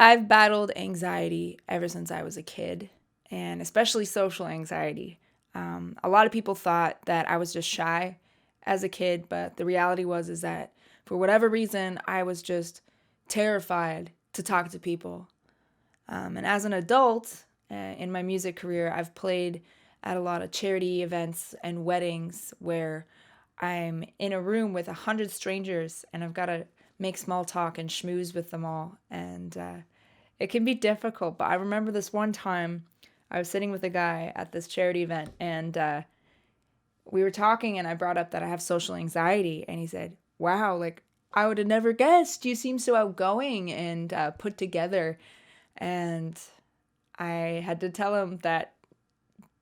I've battled anxiety ever since I was a kid, and especially social anxiety. A lot of people thought that I was just shy as a kid, but the reality was is that for whatever reason, I was just terrified to talk to people. And as an adult, in my music career, I've played at a lot of charity events and weddings where I'm in a room with 100 strangers and I've got to make small talk and schmooze with them all. And it can be difficult, but I remember this one time I was sitting with a guy at this charity event and we were talking and I brought up that I have social anxiety and he said, wow, like I would have never guessed. You seem so outgoing and put together. And I had to tell him that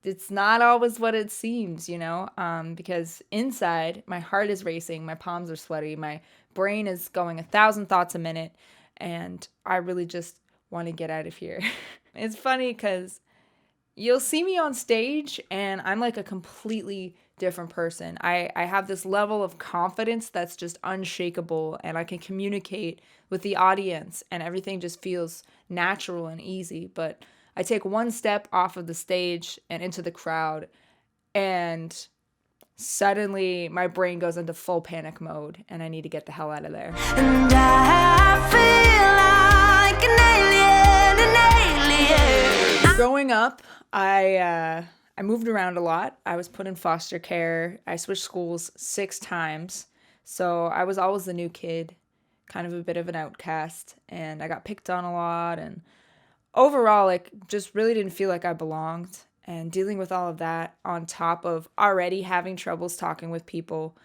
it's not always what it seems, because inside my heart is racing, my palms are sweaty, my brain is going 1,000 thoughts a minute, and I really just want to get out of here. It's funny because you'll see me on stage and I'm like a completely different person. I have this level of confidence that's just unshakable and I can communicate with the audience and everything just feels natural and easy. But I take one step off of the stage and into the crowd and suddenly my brain goes into full panic mode and I need to get the hell out of there. And I feel like an alien. Growing up, I moved around a lot. I was put in foster care. I switched schools 6 times. So I was always the new kid, kind of a bit of an outcast. And I got picked on a lot. And overall, just really didn't feel like I belonged. And dealing with all of that on top of already having troubles talking with people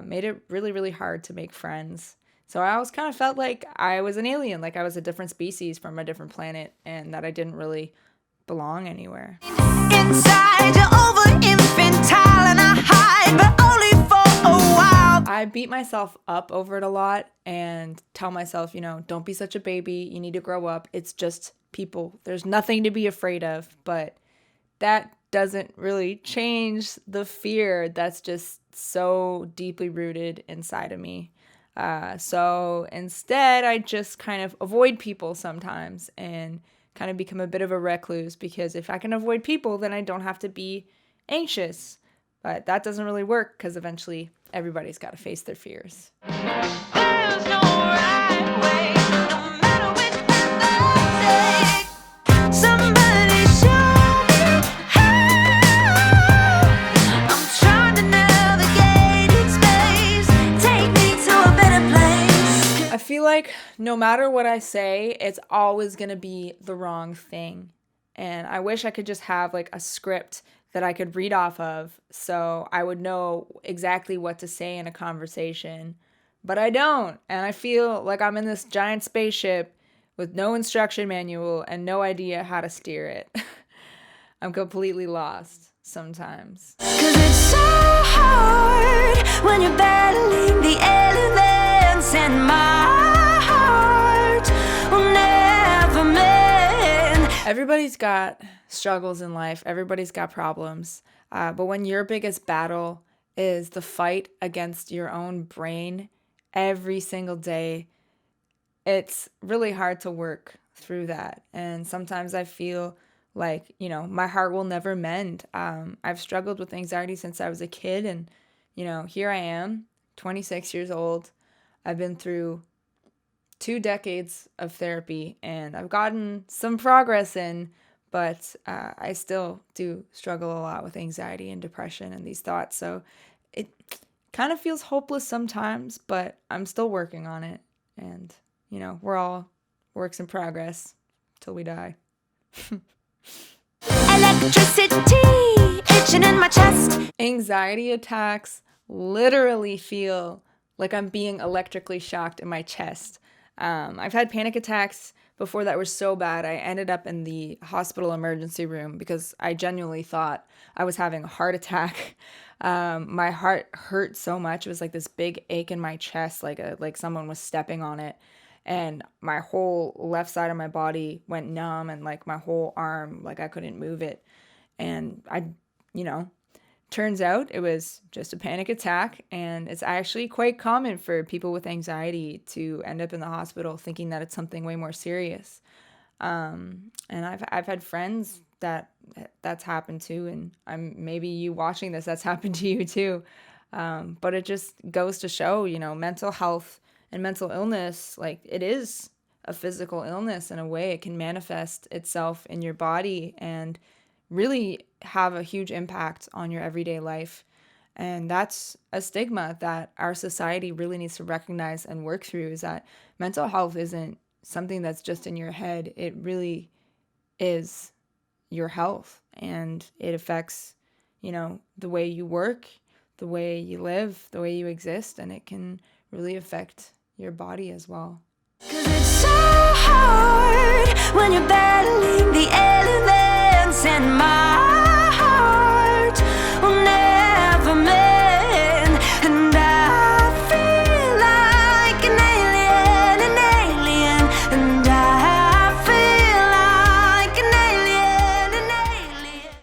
made it really, really hard to make friends. So I always kind of felt like I was an alien, like I was a different species from a different planet and that I didn't really belong anywhere. Inside, you're over infantile and I hide, but only for a while. I beat myself up over it a lot and tell myself, don't be such a baby. You need to grow up. It's just people. There's nothing to be afraid of, but that doesn't really change the fear that's just so deeply rooted inside of me. So instead, I just kind of avoid people sometimes and kind of become a bit of a recluse because if I can avoid people, then I don't have to be anxious. But that doesn't really work because eventually everybody's got to face their fears. There's no right way, no matter which path I take. Somebody show me how. I'm trying to navigate each space. Take me to a better place. I feel like no matter what I say, it's always going to be the wrong thing. And I wish I could just have like a script that I could read off of so I would know exactly what to say in a conversation. But I don't. And I feel like I'm in this giant spaceship with no instruction manual and no idea how to steer it. I'm completely lost sometimes. 'Cause it's so hard when you're battling the elements and my heart will never mend. Everybody's got struggles in life. Everybody's got problems. But when your biggest battle is the fight against your own brain every single day, it's really hard to work through that. And sometimes I feel like, my heart will never mend. I've struggled with anxiety since I was a kid. And, here I am, 26 years old. I've been through 2 decades of therapy and I've gotten some progress in, but I still do struggle a lot with anxiety and depression and these thoughts. So it kind of feels hopeless sometimes, but I'm still working on it. And, we're all works in progress till we die. Electricity itching in my chest. Anxiety attacks literally feel like I'm being electrically shocked in my chest. I've had panic attacks before that were so bad I ended up in the hospital emergency room because I genuinely thought I was having a heart attack. My heart hurt so much. It was like this big ache in my chest, like someone was stepping on it. And my whole left side of my body went numb and like my whole arm, like I couldn't move it. And I, Turns out it was just a panic attack, and it's actually quite common for people with anxiety to end up in the hospital thinking that it's something way more serious. And I've had friends that's happened to, and maybe you watching this, that's happened to you too. But it just goes to show, mental health and mental illness, like it is a physical illness in a way. It can manifest itself in your body and really have a huge impact on your everyday life. And that's a stigma that our society really needs to recognize and work through, is that mental health isn't something that's just in your head. It really is your health, and it affects, the way you work, the way you live, the way you exist, and it can really affect your body as well. 'Cause it's so hard